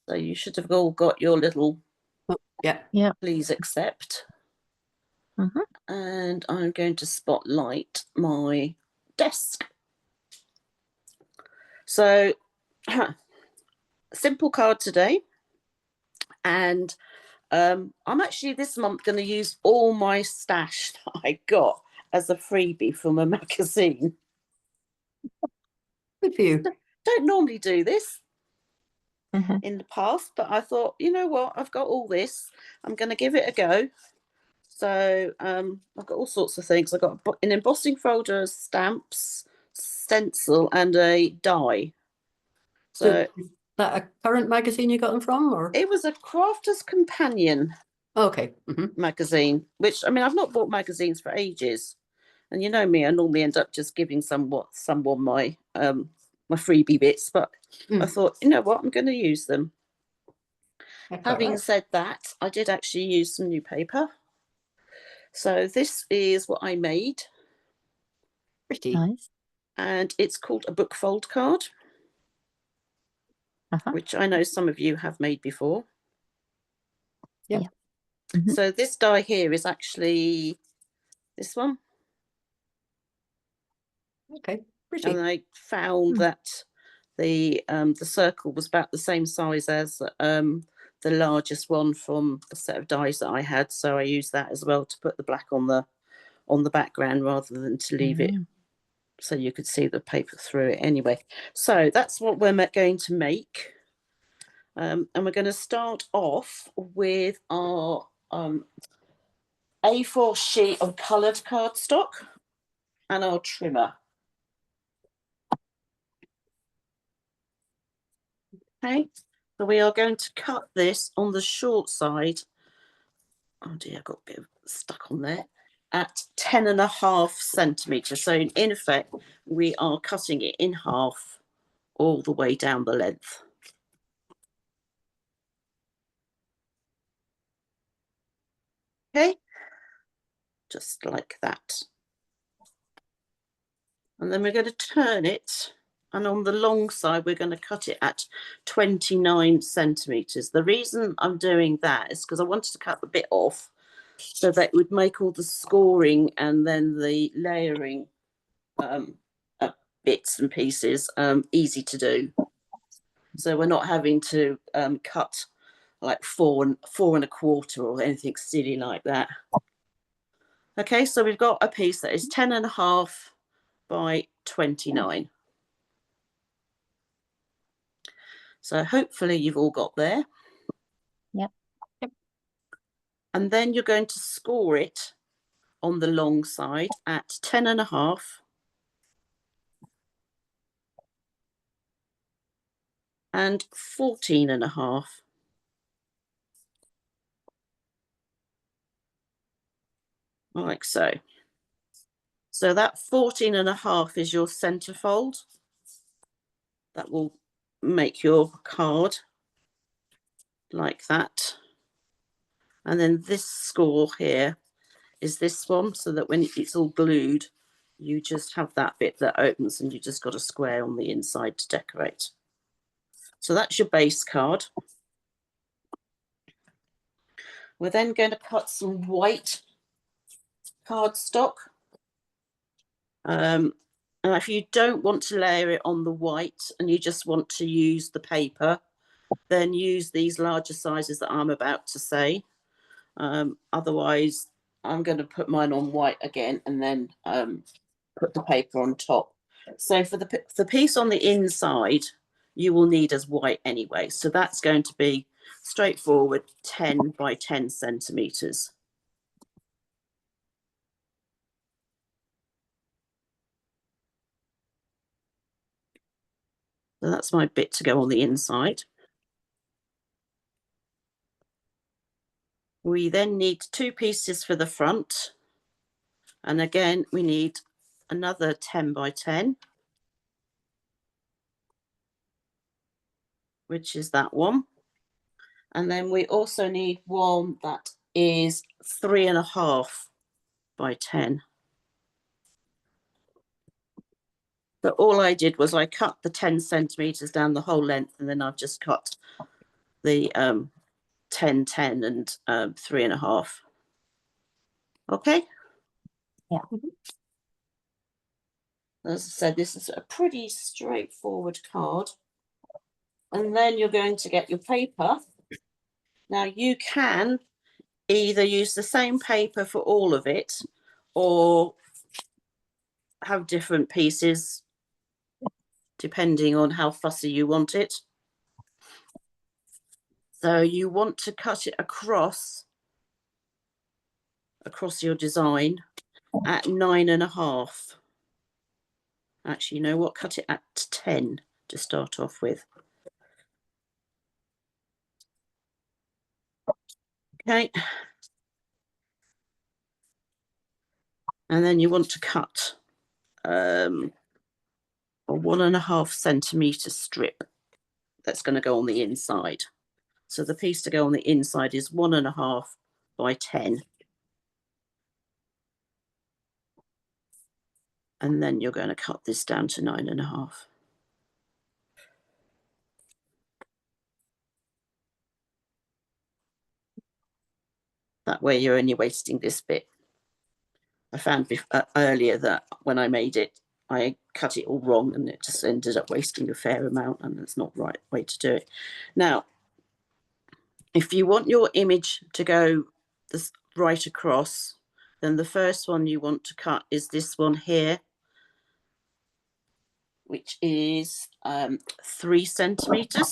So you should have all got your little Yeah. please accept. And I'm going to spotlight my desk. So simple card today. And I'm actually this month going to use all my stash that I got as a freebie from a magazine. Good for you. Don't normally do this in the past, but I thought, you know what, I've got all this. I'm going to give it a go. So I've got all sorts of things. I've got an embossing folder, stamps, stencil, and a die. So is that a current magazine you got them from, or? It was a Crafter's Companion magazine, which, I mean, I've not bought magazines for ages. And you know me, I normally end up just giving someone my my freebie bits, but I thought, you know what, I'm going to use them. Having said that, I did actually use some new paper. So this is what I made. Pretty nice. And it's called a book fold card, which I know some of you have made before. Yeah. So this die here is actually this one. Okay, pretty. And I found that the circle was about the same size as the largest one from a set of dies that I had, so I used that as well to put the black on the background rather than to leave it so you could see the paper through it. Anyway, so that's what we're going to make, and we're going to start off with our A4 sheet of coloured cardstock and our trimmer. Okay, so we are going to cut this on the short side. Oh dear, I got a bit stuck on there. At 10.5 centimetres. So in effect, we are cutting it in half all the way down the length. Okay, just like that. And then we're going to turn it, and on the long side, we're going to cut it at 29 centimetres. The reason I'm doing that is because I wanted to cut the bit off so that it would make all the scoring and then the layering bits and pieces easy to do. So we're not having to cut like 4.25 or anything silly like that. Okay, so we've got a piece that is 10.5 by 29. So hopefully you've all got there. Yep. And then you're going to score it on the long side at 10.5 and 14.5. Like so. So that 14.5 is your center fold. That will make your card like that. And then this score here is this one, so that when it's all glued, you just have that bit that opens and you just got a square on the inside to decorate. So that's your base card. We're then going to cut some white cardstock. And if you don't want to layer it on the white and you just want to use the paper, then use these larger sizes that I'm about to say. Otherwise, I'm going to put mine on white again and then put the paper on top. So for the piece on the inside, you will need as white anyway. So that's going to be straightforward 10 by 10 centimetres. So that's my bit to go on the inside. We then need 2 pieces for the front. And again, we need another 10 by 10, which is that one. And then we also need one that is 3.5 by 10. But all I did was I cut the 10 centimeters down the whole length, and then I've just cut the 10, 10 and 3.5. Okay. Yeah. As I said, this is a pretty straightforward card. And then you're going to get your paper. Now you can either use the same paper for all of it or have different pieces depending on how fussy you want it. So you want to cut it across your design at 9.5. Actually, you know what? Cut it at 10 to start off with. Okay. And then you want to cut a 1.5 centimeter strip that's going to go on the inside. So the piece to go on the inside is 1.5 by 10. And then you're going to cut this down to 9.5. That way you're only wasting this bit. I found earlier that when I made it, I cut it all wrong and it just ended up wasting a fair amount, and it's not the right way to do it. Now, if you want your image to go this right across, then the first one you want to cut is this one here, which is 3 centimeters.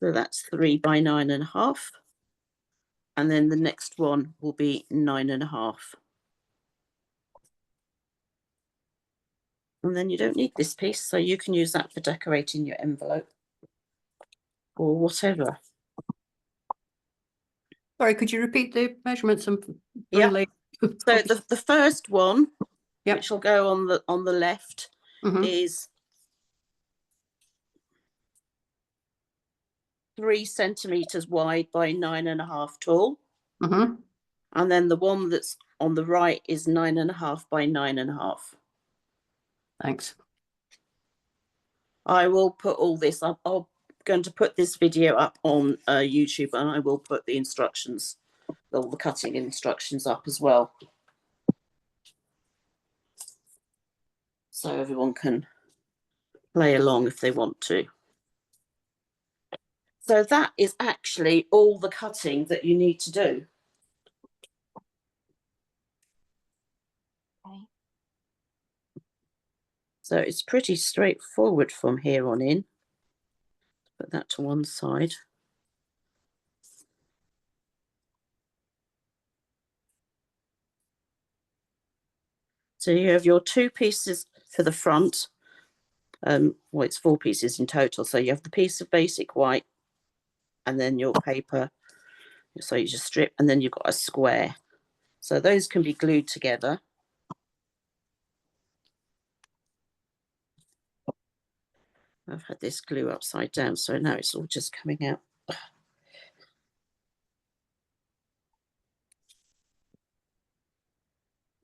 So that's 3 by 9.5. And then the next one will be 9.5. And then you don't need this piece, so you can use that for decorating your envelope or whatever. Sorry, could you repeat the measurements? Yeah. So the first one, yep, which will go on the left, is 3 centimeters wide by 9.5 tall. And then the one that's on the right is 9.5 by 9.5. Thanks. I will put all this up. I'm going to put this video up on YouTube, and I will put the instructions, all the cutting instructions up as well, so everyone can play along if they want to. So that is actually all the cutting that you need to do. Okay. So it's pretty straightforward from here on in. Put that to one side. So you have your 2 pieces for the front. Well, it's 4 pieces in total. So you have the piece of basic white, and then your paper. So you just strip, and then you've got a square. So those can be glued together. I've had this glue upside down, so now it's all just coming out.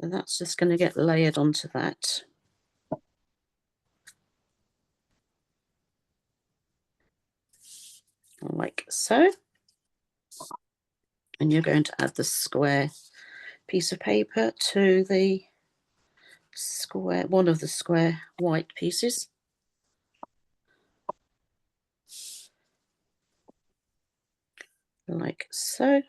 And that's just going to get layered onto that. Like so. And you're going to add the square piece of paper to the square, one of the square white pieces. Like so.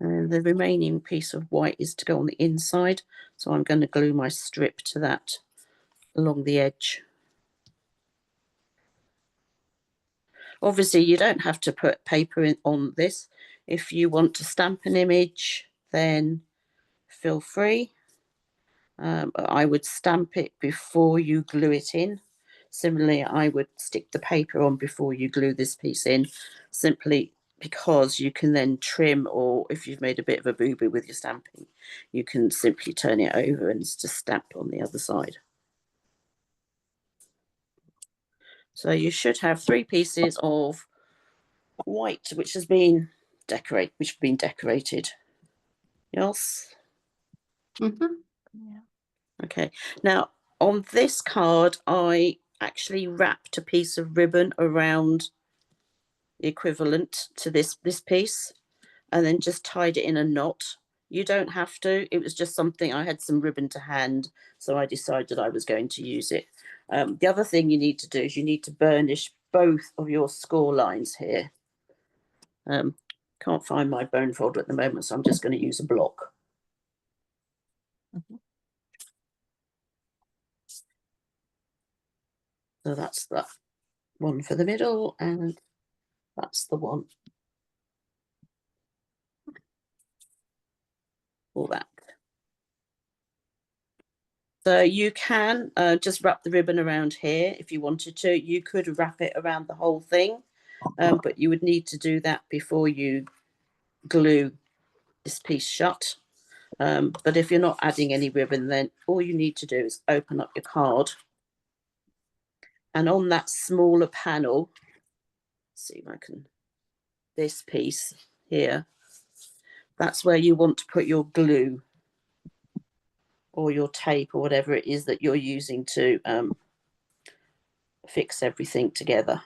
And the remaining piece of white is to go on the inside. So I'm going to glue my strip to that along the edge. Obviously, you don't have to put paper on this. If you want to stamp an image, then feel free. I would stamp it before you glue it in. Similarly, I would stick the paper on before you glue this piece in, simply because you can then trim, or if you've made a bit of a boo-boo with your stamping, you can simply turn it over and it's just stamped on the other side. So you should have 3 pieces of white, which has been decorated. Yes. Mhm. Yeah. Okay. Now on this card, I actually wrapped a piece of ribbon around the equivalent to this piece, and then just tied it in a knot. You don't have to. It was just something, I had some ribbon to hand, so I decided I was going to use it. The other thing you need to do is you need to burnish both of your score lines here. Can't find my bone folder at the moment, so I'm just going to use a block. Mhm. So that's that one for the middle, and that's the one for that. So you can just wrap the ribbon around here if you wanted to. You could wrap it around the whole thing, but you would need to do that before you glue this piece shut. But if you're not adding any ribbon, then all you need to do is open up your card, and on that smaller panel, see if I can, this piece here, that's where you want to put your glue or your tape or whatever it is that you're using to fix everything together.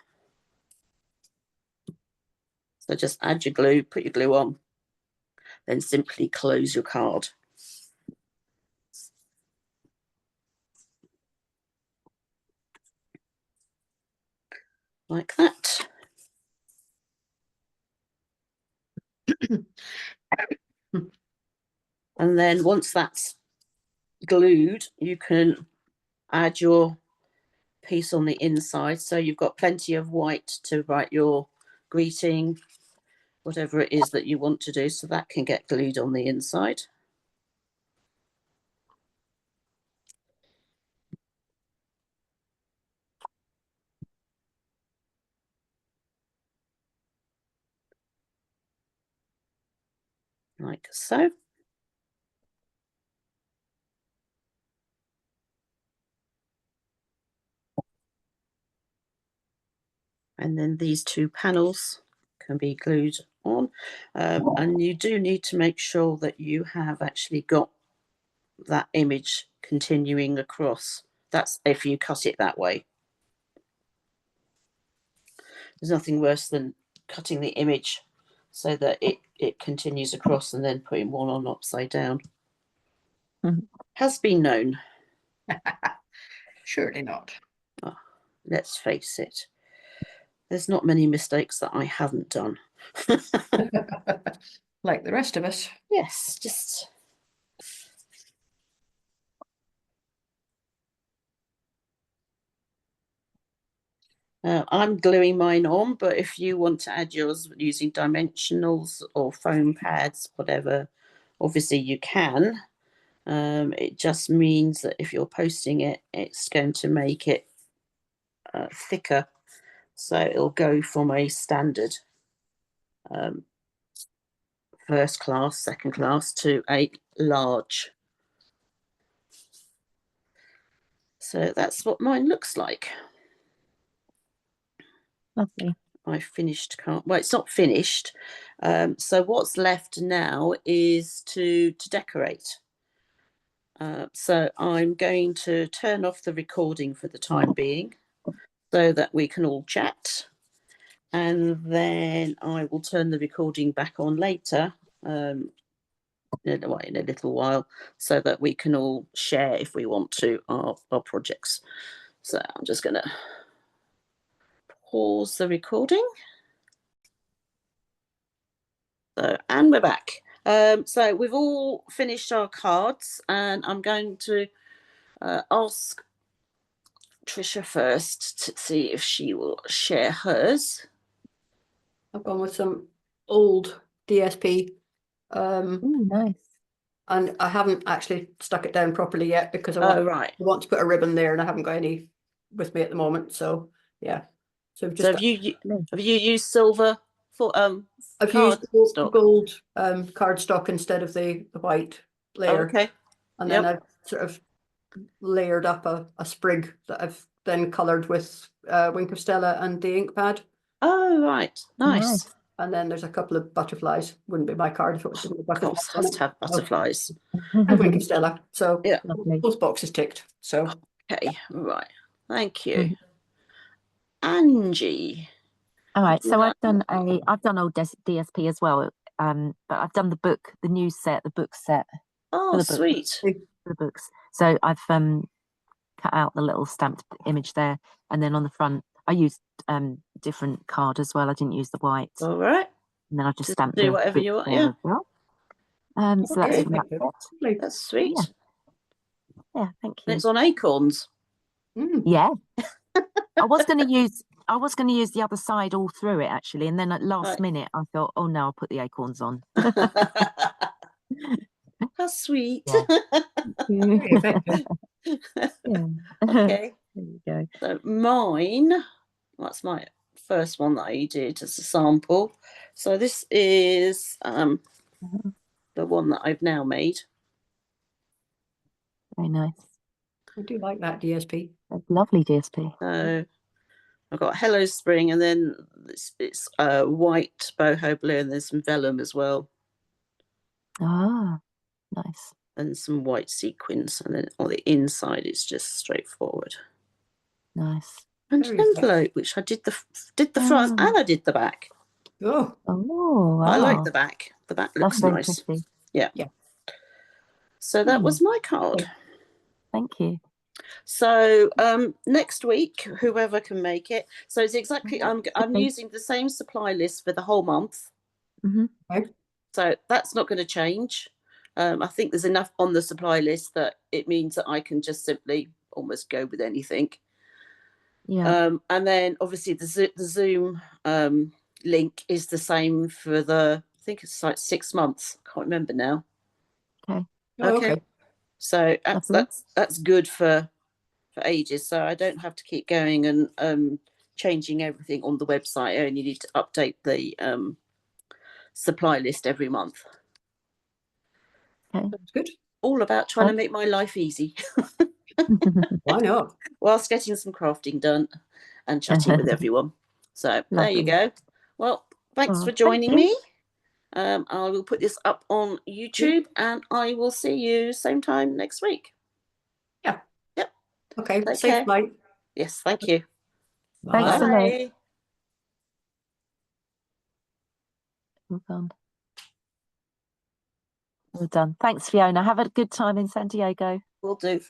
So just add your glue, put your glue on, then simply close your card. Like that. And then once that's glued, you can add your piece on the inside. So you've got plenty of white to write your greeting, whatever it is that you want to do. So that can get glued on the inside. Like so. And then these 2 panels can be glued on. And you do need to make sure that you have actually got that image continuing across. That's if you cut it that way. There's nothing worse than cutting the image so that it continues across and then putting one on upside down. Mhm. Has been known. Surely not. Oh, let's face it. There's not many mistakes that I haven't done. Like the rest of us. Yes, just... I'm gluing mine on, but if you want to add yours using dimensionals or foam pads, whatever, obviously you can. It just means that if you're posting it, it's going to make it thicker. So it'll go from a standard first class, second class to a large. So that's what mine looks like. Lovely. I finished card. Well, it's not finished. So what's left now is to decorate. So I'm going to turn off the recording for the time being so that we can all chat. And then I will turn the recording back on later, in a little while, so that we can all share, if we want to, our projects. So I'm just going to pause the recording. So, and we're back. So we've all finished our cards, and I'm going to ask Trisha first to see if she will share hers. I've gone with some old DSP. Ooh, nice. And I haven't actually stuck it down properly yet because I Right. want to put a ribbon there and I haven't got any with me at the moment. So yeah. So So have you used silver for I've used cardstock? gold cardstock instead of the white layer. Okay. And then I've sort of layered up a sprig that I've then coloured with Wink of Stella and the ink pad. Oh, right. Nice. Nice. And then there's a couple of butterflies. Wouldn't be my card if it was a Of butterfly. course, has to have butterflies. And Wink of Stella. So Yeah. Lovely. both boxes ticked. So Okay, right. Thank you. Mhm. Angie. All right, so Yeah. I've done old DSP as well, but I've done the book set Oh, for the book. sweet. for the books. So I've cut out the little stamped image there, and then on the front I used different card as well. I didn't use the white, All right. and then I just Just stamped do the whatever book you want, there yeah. as well. So that's okay, from thank that you. set. Lovely. That's sweet. Yeah, thank And you. it's on acorns. Mm. Yeah, I was going to use the other side all through it actually, and then at last Right. minute I thought, oh no, I'll put the acorns on. That's sweet. Yeah. Very effective. Yeah. Okay. There you go. So mine, that's my first one that I did as a sample. So this is the one that I've now made. Very nice. I do like that DSP. That's lovely DSP. So I've got Hello Spring, and then it's white boho blue, and there's some vellum as well, Ah, nice. and some white sequins, and then on the inside it's just straightforward. Nice. And Very an effective. envelope, which I did the front Oh. and I did the back. Oh, Oh, I like wow. the back. The back That's looks very nice. pretty. Yeah. Yeah. So that was my card. Okay. Thank you. So next week, whoever can make it. So it's exactly I'm Okay. using the same supply list for the whole month. Mhm. Okay. So that's not going to change. I think there's enough on the supply list that it means that I can just simply almost go with anything. Yeah. And then obviously the Zoom link is the same for I think it's like 6 months. Can't remember now. Okay. Oh, Okay. okay. So Lovely. that's good for ages. So I don't have to keep going and changing everything on the website. I only need to update the supply list every month. Okay. That's good. All about trying to make my life easy Why not? whilst getting some crafting done and chatting with everyone. So there you Lovely. go. Well, thanks Oh, for thank joining you. me. I will put this up on YouTube, and I will see you same time next week. Yeah. Yep. Okay. Take Safe care. flight. Yes, thank you. Thanks a Bye. lot. Bye. Well done. Well done. Thanks, Fiona. Have a good time in San Diego. Will do. Thanks.